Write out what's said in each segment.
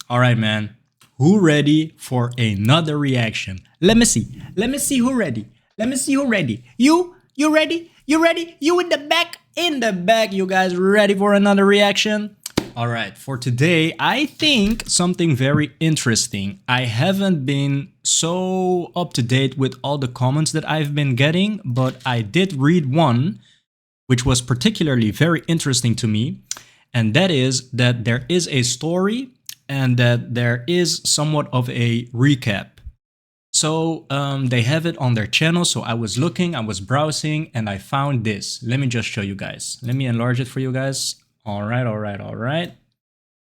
All right, man. Who ready for another reaction? Let me see. Let me see who ready. Let me see who ready. You ready? You ready? You in the back? In the back. You guys ready for another reaction? All right, for today, I think something very interesting. I haven't been so up to date with all the comments that I've been getting, but I did read one which was particularly very interesting to me, and that is that there is a story and that there is somewhat of a recap. So they have it on their channel, so I was looking, I was browsing, and I found this. Let me just show you guys. Let me enlarge it for you guys. All right.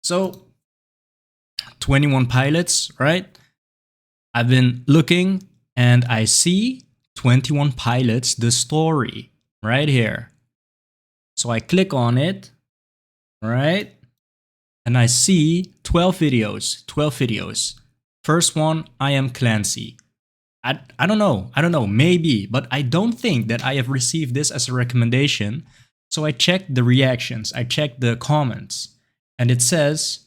So 21 Pilots, right? I've been looking and I see 21 Pilots, the story, right here. So I click on it, right? And I see 12 videos. First one, I am Clancy. I don't know, maybe, but I don't think that I have received this as a recommendation. So I checked the reactions, I checked the comments, and it says,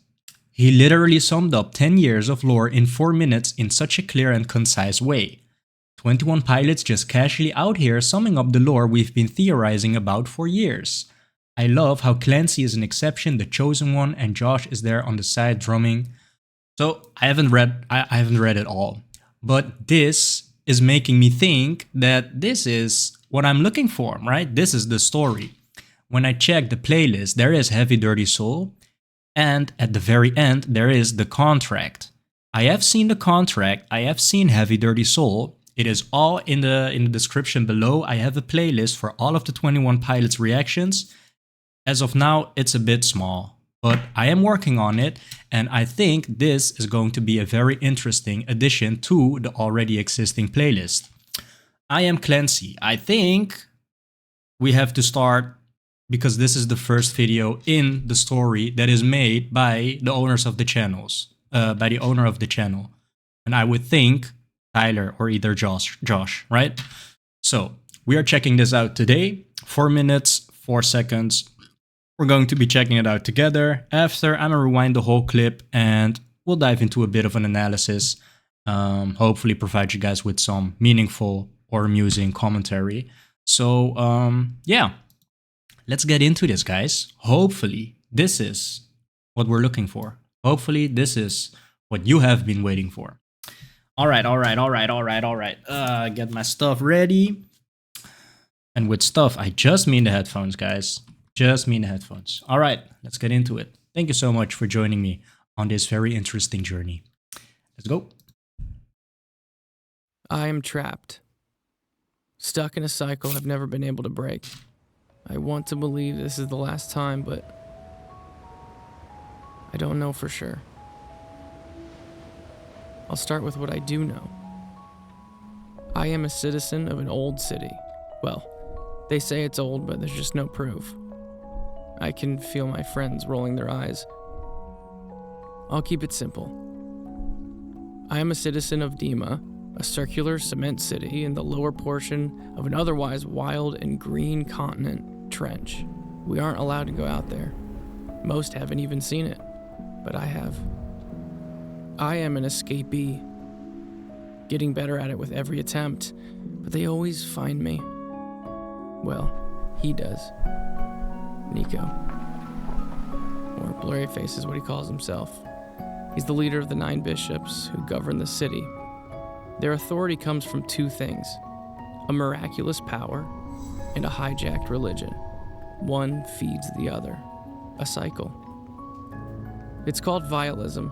he literally summed up 10 years of lore in 4 minutes in such a clear and concise way. 21 Pilots just casually out here summing up the lore we've been theorizing about for years. I love how Clancy is an exception, the chosen one, and Josh is there on the side drumming. So I haven't read it all, but this is making me think that this is what I'm looking for, right? This is the story. When I check the playlist, there is Heavy Dirty Soul, and at the very end, there is The Contract. I have seen The Contract, I have seen Heavy Dirty Soul. It is all in the description below. I have a playlist for all of the 21 Pilots reactions. As of now, it's a bit small, but I am working on it, and I think this is going to be a very interesting addition to the already existing playlist. I am Clancy. I think we have to start because this is the first video in the story that is made by the owners of the channels, by the owner of the channel. And I would think Tyler or either Josh, right? So we are checking this out today. 4 minutes, 4 seconds. We're going to be checking it out together. After, I'm gonna rewind the whole clip and we'll dive into a bit of an analysis. Hopefully provide you guys with some meaningful or amusing commentary. So yeah, let's get into this, guys. Hopefully this is what we're looking for. Hopefully this is what you have been waiting for. All right. Get my stuff ready. And with stuff, I just mean the headphones, guys. Just mean the headphones. All right, let's get into it. Thank you so much for joining me on this very interesting journey. Let's go. I am trapped. Stuck in a cycle I've never been able to break. I want to believe this is the last time, but I don't know for sure. I'll start with what I do know. I am a citizen of an old city. Well, they say it's old, but there's just no proof. I can feel my friends rolling their eyes. I'll keep it simple. I am a citizen of Dema, a circular cement city in the lower portion of an otherwise wild and green continent trench. We aren't allowed to go out there. Most haven't even seen it, but I have. I am an escapee, getting better at it with every attempt, but they always find me. Well, he does. Nico. Or Blurry Face is what he calls himself. He's the leader of the 9 bishops who govern the city. Their authority comes from 2 things: a miraculous power and a hijacked religion. One feeds the other. A cycle. It's called vialism,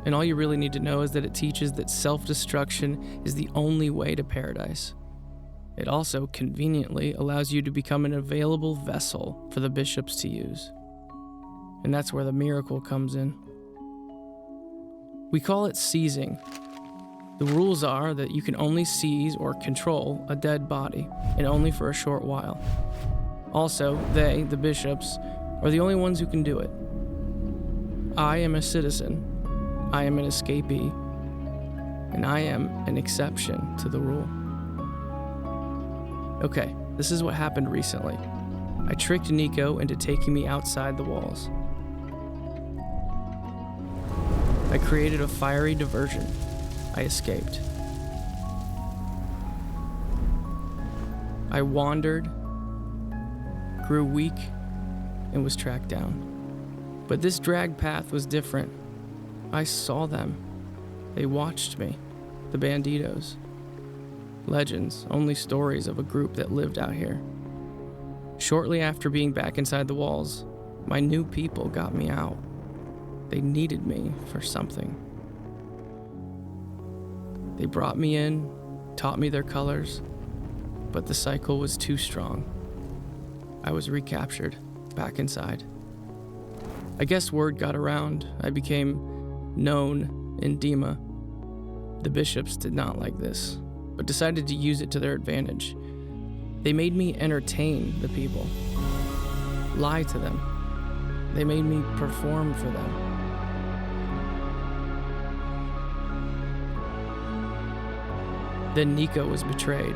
and all you really need to know is that it teaches that self-destruction is the only way to paradise. It also conveniently allows you to become an available vessel for the bishops to use. And that's where the miracle comes in. We call it seizing. The rules are that you can only seize or control a dead body, and only for a short while. Also, they, the bishops, are the only ones who can do it. I am a citizen. I am an escapee, and I am an exception to the rule. Okay, this is what happened recently. I tricked Nico into taking me outside the walls. I created a fiery diversion. I escaped. I wandered, grew weak, and was tracked down. But this drag path was different. I saw them. They watched me. The Banditos. Legends, only stories of a group that lived out here. Shortly after being back inside the walls, my new people got me out. They needed me for something. They brought me in, taught me their colors, but the cycle was too strong. I was recaptured, back inside. I guess word got around. I became known in Dema. The bishops did not like this, but decided to use it to their advantage. They made me entertain the people, lie to them. They made me perform for them. Then Nico was betrayed.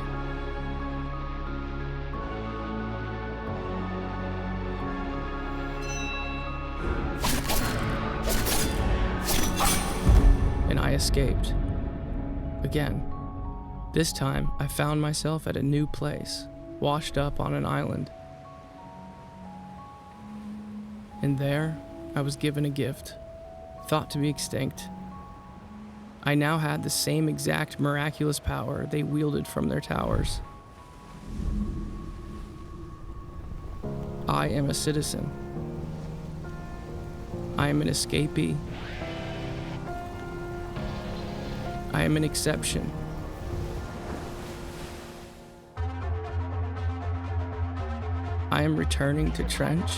And I escaped. Again. This time, I found myself at a new place, washed up on an island. And there, I was given a gift, thought to be extinct. I now had the same exact miraculous power they wielded from their towers. I am a citizen. I am an escapee. I am an exception. I am returning to Trench.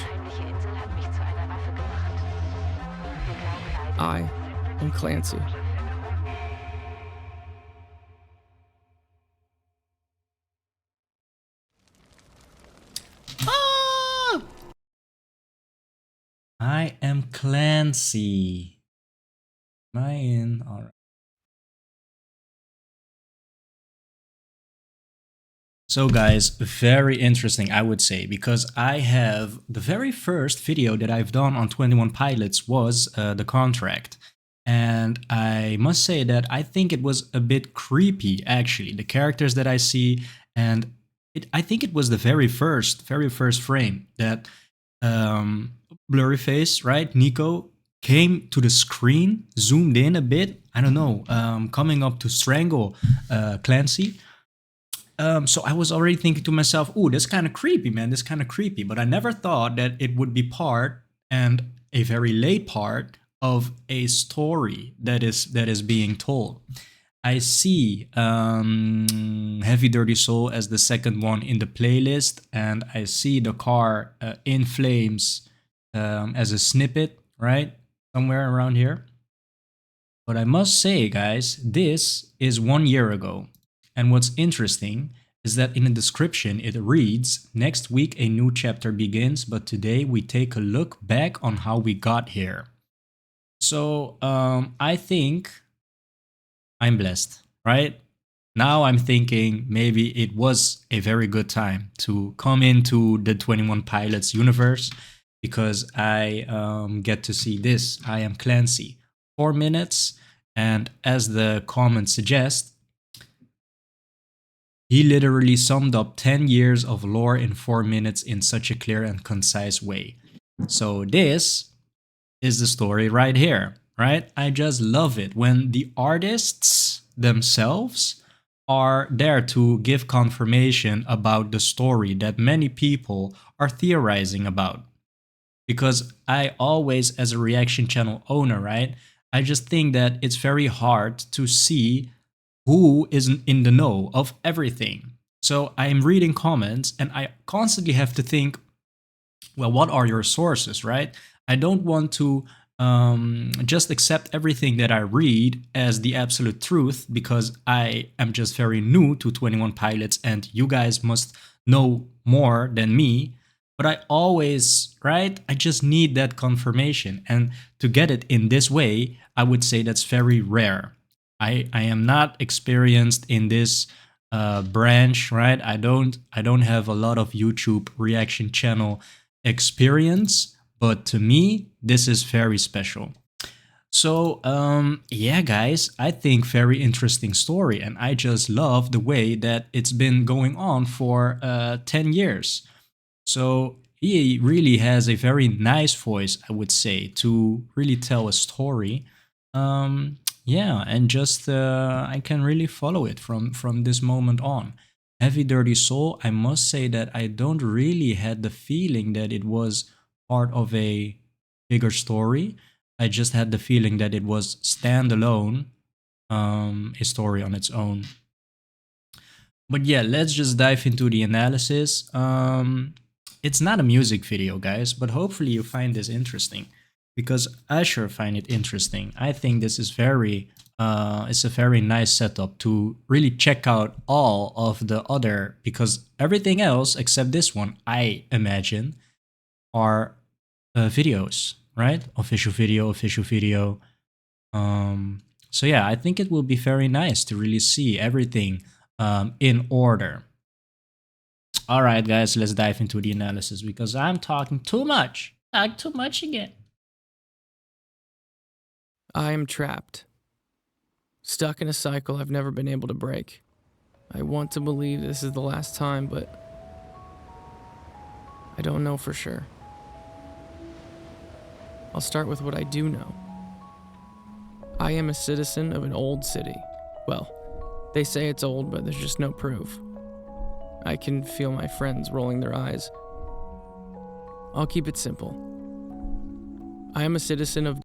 I am Clancy. Ah! I am Clancy. Am I in? All right. So guys, very interesting, I would say, because I have the very first video that I've done on 21 Pilots was the contract. And I must say that I think it was a bit creepy, actually, the characters that I see. And I think it was the very first frame that blurry face, right? Nico came to the screen, zoomed in a bit, I don't know, coming up to strangle Clancy. So I was already thinking to myself, "Ooh, that's kind of creepy, man. That's kind of creepy." But I never thought that it would be part, and a very late part, of a story that is being told. I see Heavy Dirty Soul as the second one in the playlist, and I see the car in flames as a snippet, right? Somewhere around here. But I must say, guys, this is 1 year ago. And what's interesting is that in the description it reads, "Next week a new chapter begins, but today we take a look back on how we got here." So I think I'm blessed, right? Now I'm thinking maybe it was a very good time to come into the 21 Pilots universe, because I get to see this. I am Clancy. 4 minutes, and as the comments suggest, he literally summed up 10 years of lore in 4 minutes in such a clear and concise way. So this is the story right here, right? I just love it when the artists themselves are there to give confirmation about the story that many people are theorizing about. Because I always, as a reaction channel owner, right, I just think that it's very hard to see who isn't in the know of everything. So I'm reading comments and I constantly have to think, well, what are your sources, right? I don't want to just accept everything that I read as the absolute truth, because I am just very new to 21 Pilots and you guys must know more than me. but I always, right? I just need that confirmation. And to get it in this way, I would say that's very rare. I am not experienced in this branch, right? I don't have a lot of YouTube reaction channel experience, but to me, this is very special. So, yeah, guys, I think very interesting story, and I just love the way that it's been going on for 10 years. So he really has a very nice voice, I would say, to really tell a story. Yeah, and just I can really follow it from this moment on. Heavy Dirty Soul, I must say that I don't really had the feeling that it was part of a bigger story. I just had the feeling that it was standalone, a story on its own. But yeah, let's just dive into the analysis. It's not a music video, guys, but hopefully you find this interesting because I sure find it interesting. I think this is it's a very nice setup to really check out all of the other, because everything else except this one, I imagine, are videos, right? Official video, official video. So yeah, I think it will be very nice to really see everything in order. All right, guys, let's dive into the analysis because I'm talking too much. Talk too much again. I am trapped, stuck in a cycle I've never been able to break. I want to believe this is the last time, but I don't know for sure. I'll start with what I do know. I am a citizen of an old city. Well, they say it's old, but there's just no proof. I can feel my friends rolling their eyes. I'll keep it simple. I am a citizen of.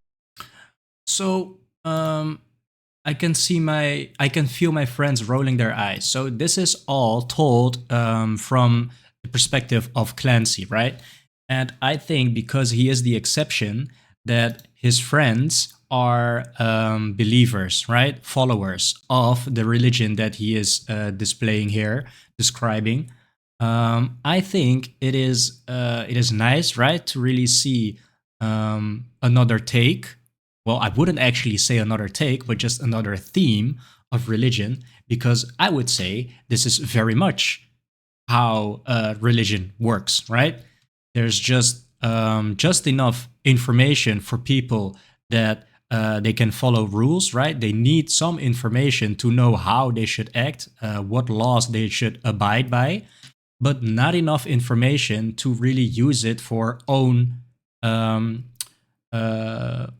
So, I can feel my friends rolling their eyes. So this is all told from the perspective of Clancy, right? And I think because he is the exception, that his friends are believers, right? Followers of the religion that he is displaying here, describing. I think it is nice, right, to really see another take. Well, I wouldn't actually say another take, but just another theme of religion, because I would say this is very much how religion works, right? There's just enough information for people that they can follow rules, right? They need some information to know how they should act, what laws they should abide by, but not enough information to really use it for own um,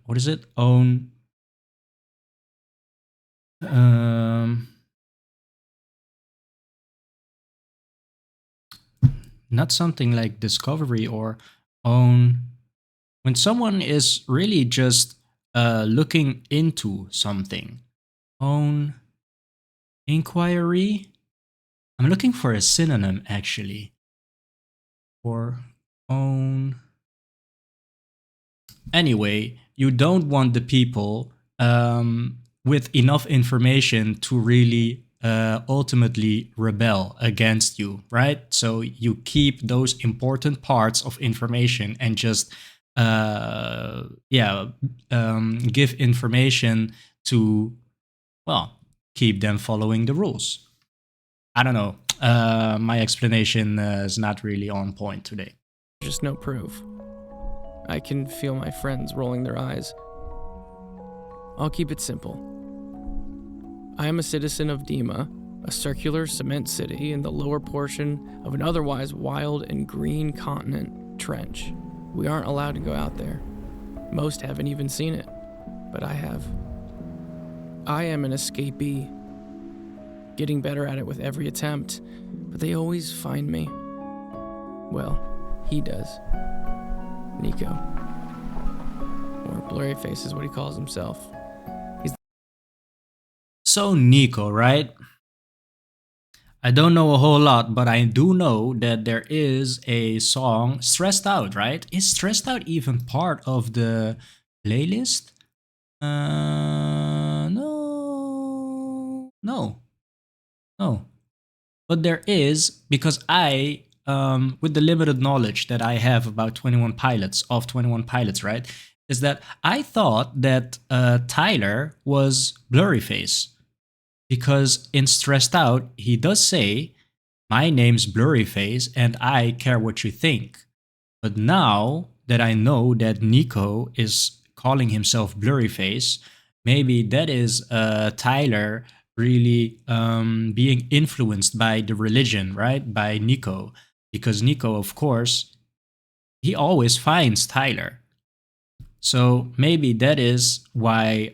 what is it? Own um, not something like discovery or own. When someone is really just looking into something, own inquiry. I'm looking for a synonym actually for own. Anyway, you don't want the people with enough information to really ultimately rebel against you, right? So you keep those important parts of information and just yeah, give information to, well, keep them following the rules. I don't know. My explanation is not really on point today. Just no proof. I can feel my friends rolling their eyes. I'll keep it simple. I am a citizen of Dema, a circular cement city in the lower portion of an otherwise wild and green continent trench. We aren't allowed to go out there. Most haven't even seen it, but I have. I am an escapee, getting better at it with every attempt, but they always find me. Well, he does. Nico. Or Blurry Face is what he calls himself. So Nico, right? I don't know a whole lot, but I do know that there is a song, Stressed Out, right? Is Stressed Out even part of the playlist? No. No. No. But there is, because I with the limited knowledge that I have about 21 Pilots, of 21 Pilots, right, is that I thought that Tyler was Blurryface, because in Stressed Out he does say, "My name's Blurryface and I care what you think." But now that I know that Nico is calling himself Blurryface, maybe that is Tyler really being influenced by the religion, right? By Nico. Because Nico, of course, he always finds Tyler. So maybe that is why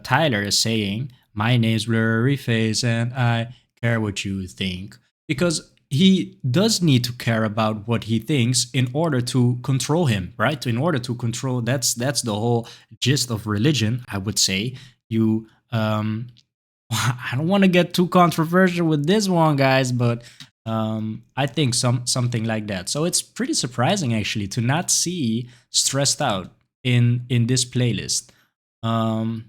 Tyler is saying, "My name's Blurryface and I care what you think." Because he does need to care about what he thinks in order to control him, right? In order to control, that's the whole gist of religion, I would say. You I don't want to get too controversial with this one, guys, but I think something like that. So it's pretty surprising actually to not see Stressed Out in this playlist. Um,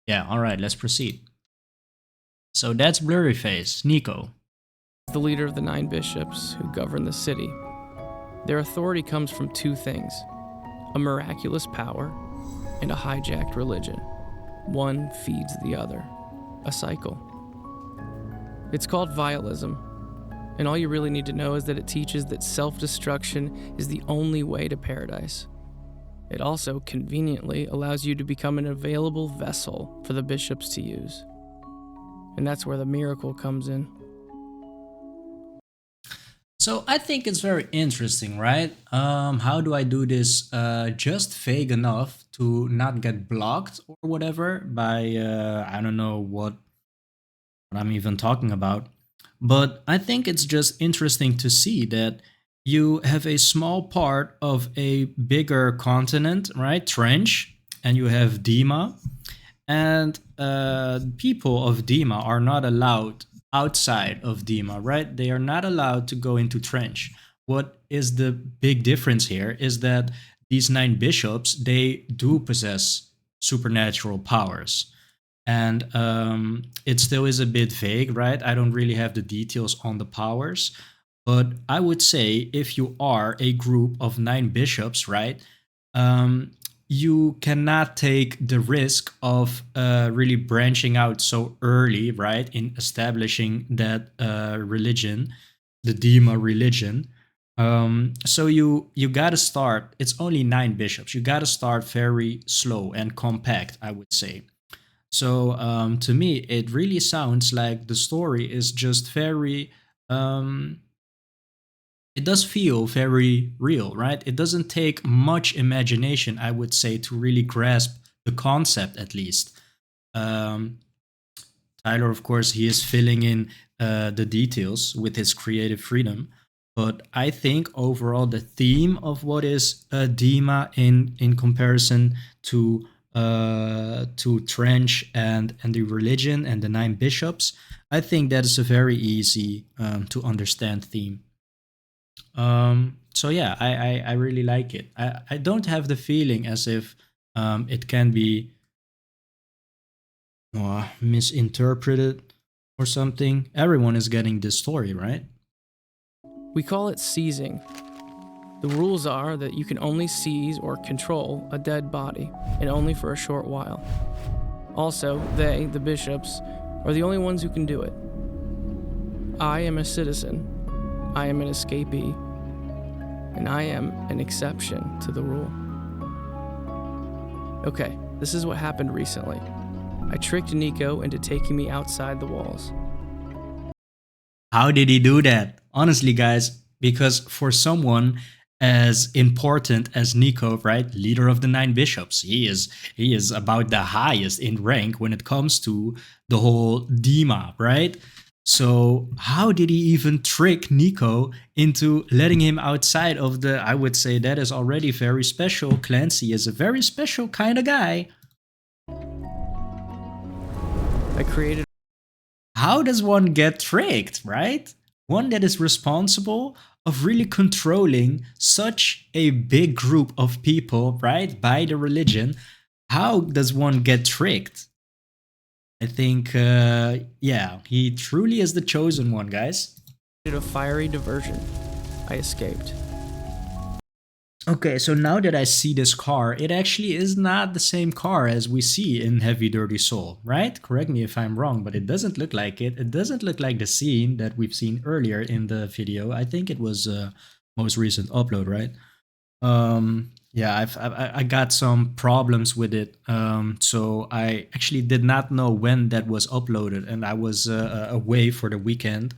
yeah, all right, let's proceed. So that's Blurryface, Nico. The leader of the 9 bishops who govern the city. Their authority comes from 2 things: a miraculous power and a hijacked religion. One feeds the other, a cycle. It's called vialism, and all you really need to know is that it teaches that self-destruction is the only way to paradise. It also conveniently allows you to become an available vessel for the bishops to use. And that's where the miracle comes in. So I think it's very interesting, right? How do I do this just vague enough to not get blocked or whatever by I don't know what I'm even talking about. But I think it's just interesting to see that you have a small part of a bigger continent, right? Trench, and you have Dema, and people of Dema are not allowed outside of Dema, right? They are not allowed to go into Trench. What is the big difference here is that these 9 bishops, they do possess supernatural powers. And it still is a bit vague, right? I don't really have the details on the powers. But I would say if you are a group of 9 bishops, right, um, you cannot take the risk of really branching out so early, right, in establishing that religion, the Dema religion. So you gotta start. It's only 9 bishops. You gotta start very slow and compact, I would say. So to me, it really sounds like the story is just very. It does feel very real, right? It doesn't take much imagination, I would say, to really grasp the concept, at least. Um, Tyler, of course, he is filling in the details with his creative freedom. But I think overall the theme of what is Dema in comparison to Trench and the religion and the 9 bishops, I think that is a very easy to understand theme. So yeah, I really like it. I don't have the feeling as if it can be misinterpreted or something. Everyone is getting this story, right? We call it seizing. The rules are that you can only seize or control a dead body, and only for a short while. Also, they, the bishops, are the only ones who can do it. I am a citizen. I am an escapee. And I am an exception to the rule. Okay, this is what happened recently. I tricked Nico into taking me outside the walls. How did he do that? Honestly, guys, because for someone as important as Nico, right, leader of the 9 bishops, he is about the highest in rank when it comes to the whole Dema, right? So how did he even trick Nico into letting him outside of the? I would say that is already very special. Clancy is a very special kind of guy. I created How does one get tricked, right? One that is responsible of really controlling such a big group of people, right, by the religion. How does one get tricked? I think, yeah, he truly is the chosen one, guys. a fiery diversion. I escaped. Okay, so now that I see this car, it actually is not the same car as we see in Heavy Dirty Soul, right? Correct me if I'm wrong, but it doesn't look like it. It doesn't look like the scene that we've seen earlier in the video. I think it was most recent upload, right? Yeah, I got some problems with it. So I actually did not know when that was uploaded, and I was away for the weekend.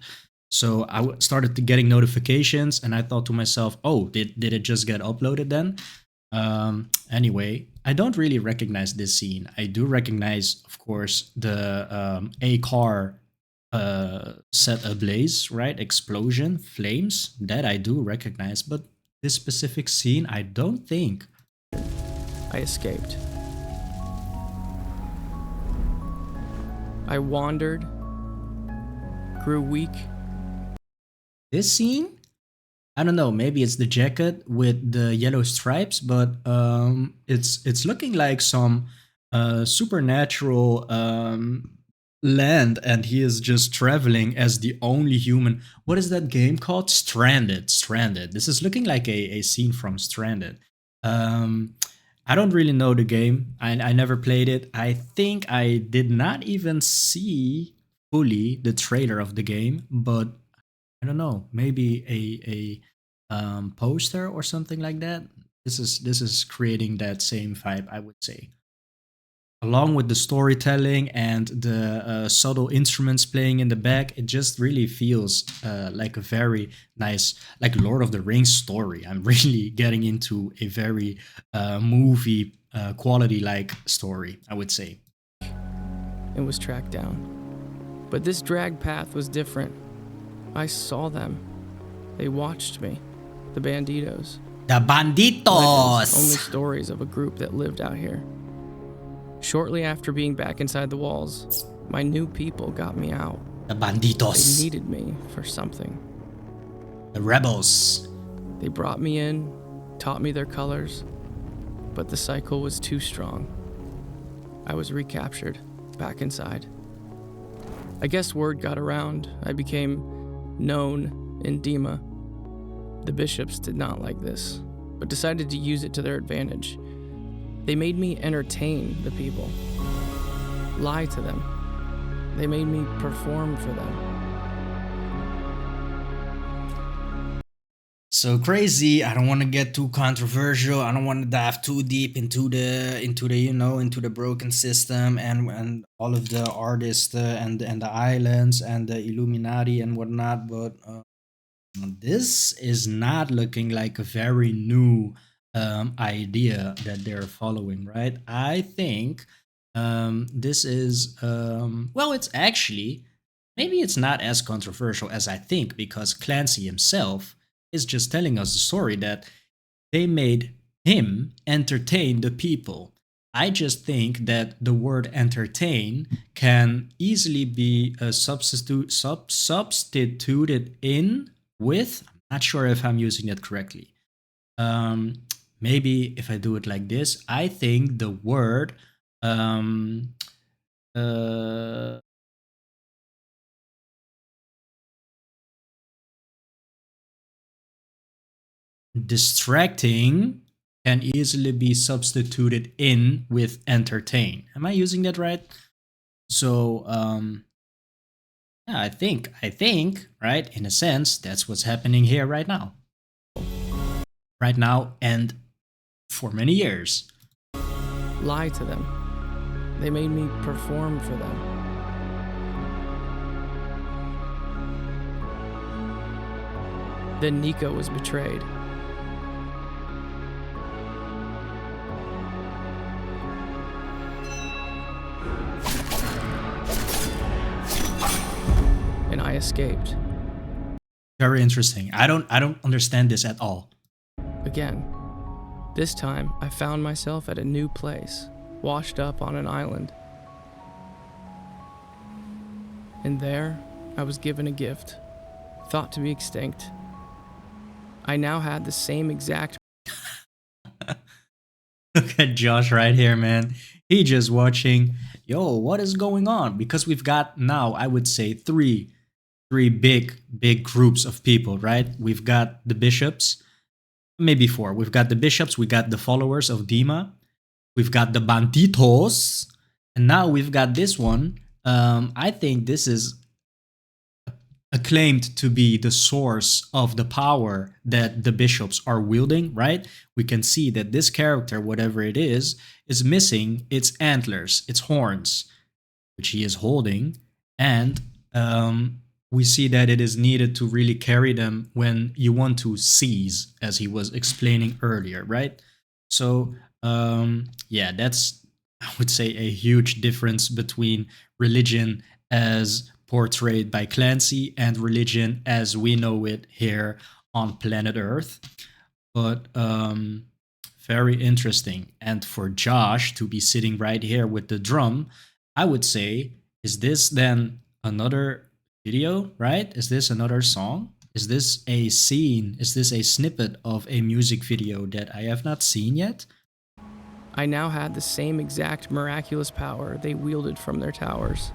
So started to getting notifications, and I thought to myself, "Oh, did it just get uploaded then?" Anyway, I don't really recognize this scene. I do recognize, of course, the a car set ablaze, right? Explosion, flames. That I do recognize, but this specific scene, I don't think. I escaped. I wandered, grew weak. This scene? I don't know. Maybe it's the jacket with the yellow stripes, but it's looking like some supernatural land, and he is just traveling as the only human. What is that game called? Stranded. Stranded. This is looking like a scene from Stranded. Um, I don't really know the game. I never played it. I think I did not even see fully the trailer of the game, but I don't know, maybe a poster or something like that. This is creating that same vibe, I would say. Along with the storytelling and the subtle instruments playing in the back, it just really feels like a very nice, like Lord of the Rings story. I'm really getting into a very movie quality like story, I would say. And was tracked down. But this drag path was different. I saw them. They watched me. The banditos. The Legends, only banditos. stories of a group that lived out here. Shortly after being back inside the walls, my new people got me out. The They banditos. needed me for something. The rebels. They brought me in, taught me their colors, but the cycle was too strong. I was recaptured, back inside. I guess word got around. I became known in Dema. The bishops did not like this, but decided to use it to their advantage. They made me entertain the people, lie to them. They made me perform for them. So crazy. I don't want to get too controversial. I don't want to dive too deep into the into the broken system and all of the artists and the islands and the Illuminati and whatnot. But this is not looking like a very new idea that they're following, right? I think this is well, it's actually maybe it's not as controversial as I think because Clancy himself is just telling us the story that they made him entertain the people. I just think that the word entertain can easily be substituted in with. I'm not sure if I'm using that correctly. Um, Maybe if I do it like this, I think the word um, uh, distracting can easily be substituted in with entertain. Am I using that right? So yeah, I think right in a sense that's what's happening here right now. Right now and for many years. Lie to them. They made me perform for them. Then Nico was betrayed. And I escaped. Very interesting. I don't understand this at all. Again. This time, I found myself at a new place, washed up on an island. And there, I was given a gift, thought to be extinct. I now had the same exact. Look at Josh right here, man. He just watching. Yo, what is going on? Because we've got now, I would say, three big groups of people, right? We've got the bishops, maybe four. We've got the bishops, we got the followers of Dema, we've got the banditos, and now we've got this one. I think this is acclaimed to be the source of the power that the bishops are wielding, right? We can see that this character, whatever it is missing its antlers, its horns, which he is holding, and we see that it is needed to really carry them when you want to seize, as he was explaining earlier, right? So, yeah, that's, I would say, a huge difference between religion as portrayed by Clancy and religion as we know it here on planet Earth. But very interesting. And for Josh to be sitting right here with the drum, I would say, is this then another video, right? Is this another song? Is this a scene? Is this a snippet of a music video that I have not seen yet? I now had the same exact miraculous power they wielded from their towers.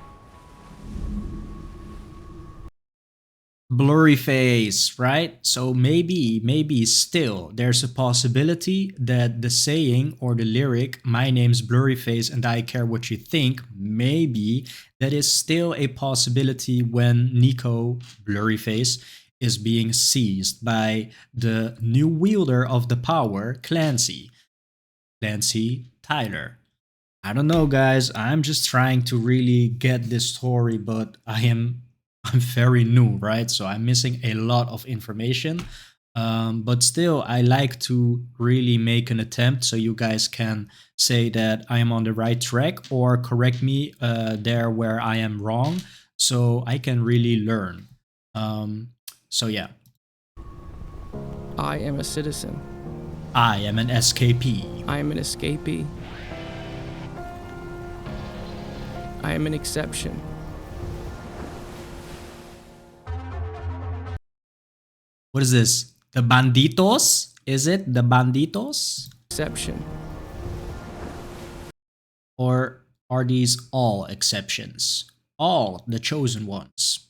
Blurry face, right? So maybe still there's a possibility that the saying or the lyric, my name's blurry face and I care what you think, maybe that is still a possibility when Nico, blurry face, is being seized by the new wielder of the power, Clancy. Clancy Tyler. I don't know, guys. I'm just trying to really get this story, but I'm very new, right? So I'm missing a lot of information. But still, I like to really make an attempt so you guys can say that I am on the right track or correct me there where I am wrong so I can really learn. So, yeah. I am a citizen. I am an escapee. I am an escapee. I am an exception. What is this? The banditos? Is it the banditos? Exception. Or are these all exceptions? All the chosen ones?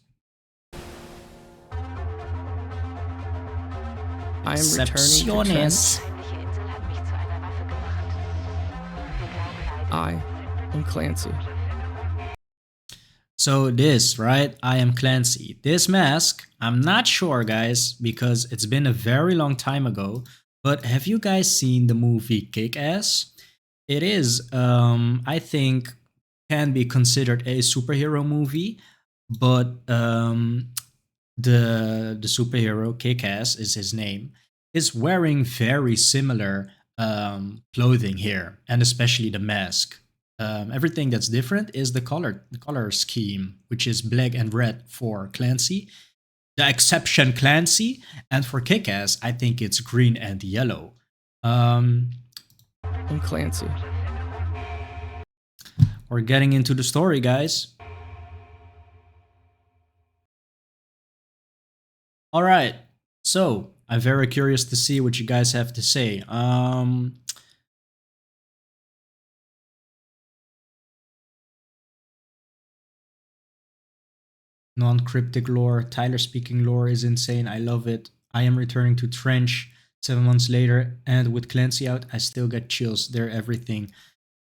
I am returning to Excepciones. I am Clancy. So this, right? I am Clancy. This mask, I'm not sure, guys, because it's been a very long time ago. But have you guys seen the movie Kick-Ass? It is, I think, can be considered a superhero movie, but the superhero Kick-Ass is his name, is wearing very similar clothing here, and especially the mask. Everything that's different is the color scheme, which is black and red for Clancy, the exception Clancy, and for Kick-Ass, I think it's green and yellow. I'm Clancy. We're getting into the story, guys. All right, so I'm very curious to see what you guys have to say. Non-cryptic lore, Tyler speaking lore is insane. I love it. I am returning to Trench 7 months later, and with Clancy out, I still get chills. They're everything.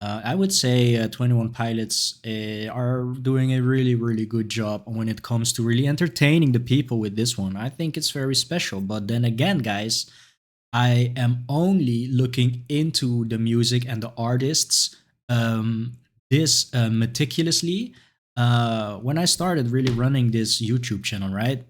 I would say 21 Pilots are doing a really good job when it comes to really entertaining the people with this one. I think it's very special. But then again, guys, I am only looking into the music and the artists this meticulously when I started really running this YouTube channel, right?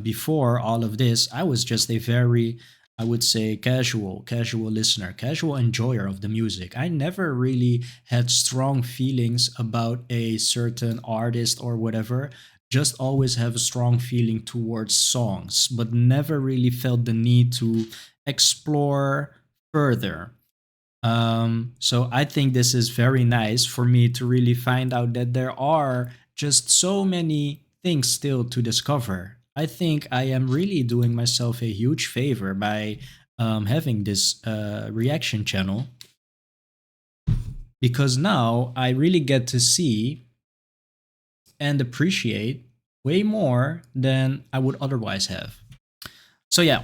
Before all of this, I was just a very, I would say, casual listener, casual enjoyer of the music. I never really had strong feelings about a certain artist or whatever. Just always have a strong feeling towards songs, but never really felt the need to explore further. So I think this is very nice for me to really find out that there are just so many things still to discover. I think I am really doing myself a huge favor by having this reaction channel, because now I really get to see and appreciate way more than I would otherwise have. So yeah,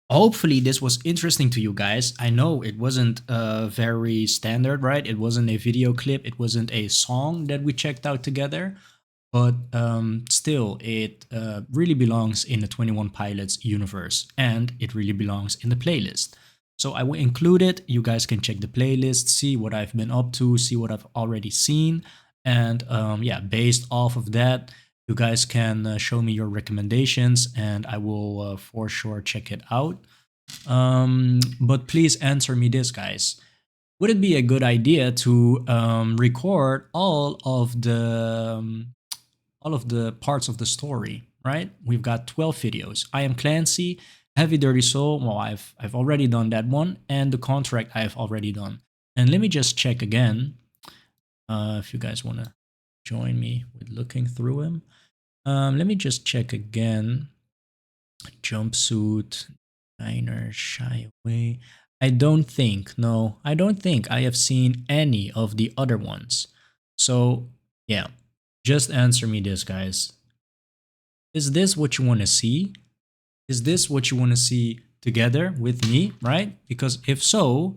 hopefully this was interesting to you guys. I know it wasn't very standard, right? It wasn't a video clip, it wasn't a song that we checked out together, but still, it really belongs in the 21 Pilots universe, and it really belongs in the playlist. So I will include it. You guys can check the playlist, see what I've been up to, see what I've already seen, and yeah, based off of that, you guys can show me your recommendations, and I will for sure check it out. But please answer me this, guys. Would it be a good idea to record all of the parts of the story, right? We've got 12 videos. I am Clancy, Heavy Dirty Soul. Well, I've already done that one, and the contract I've already done. And let me just check again, if you guys want to join me with looking through him. Let me just check again. Jumpsuit, diner, shy away. I don't think I have seen any of the other ones. So, yeah, just answer me this, guys. Is this what you want to see? Is this what you want to see together with me, right? Because if so,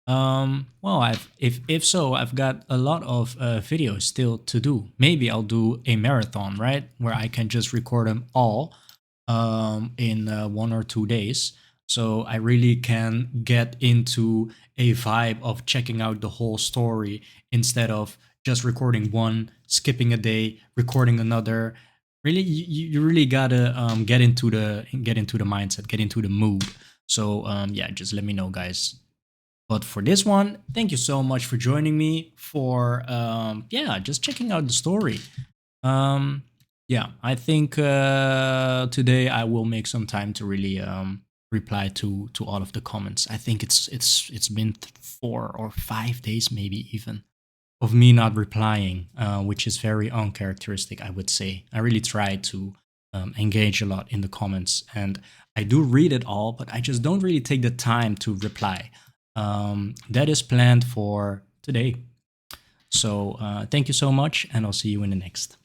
well, if so, I've got a lot of videos still to do. Maybe I'll do a marathon, right, where I can just record them all in 1 or 2 days. So I really can get into a vibe of checking out the whole story instead of just recording one, skipping a day, recording another. Really, you really gotta get into the mindset, get into the mood. So yeah, just let me know, guys. But for this one, thank you so much for joining me for yeah, just checking out the story. Um, yeah, I think today I will make some time to really reply to all of the comments. I think it's been 4 or 5 days, maybe even, of me not replying, which is very uncharacteristic, I would say. I really try to engage a lot in the comments, and I do read it all, but I just don't really take the time to reply. That is planned for today. So thank you so much, and I'll see you in the next.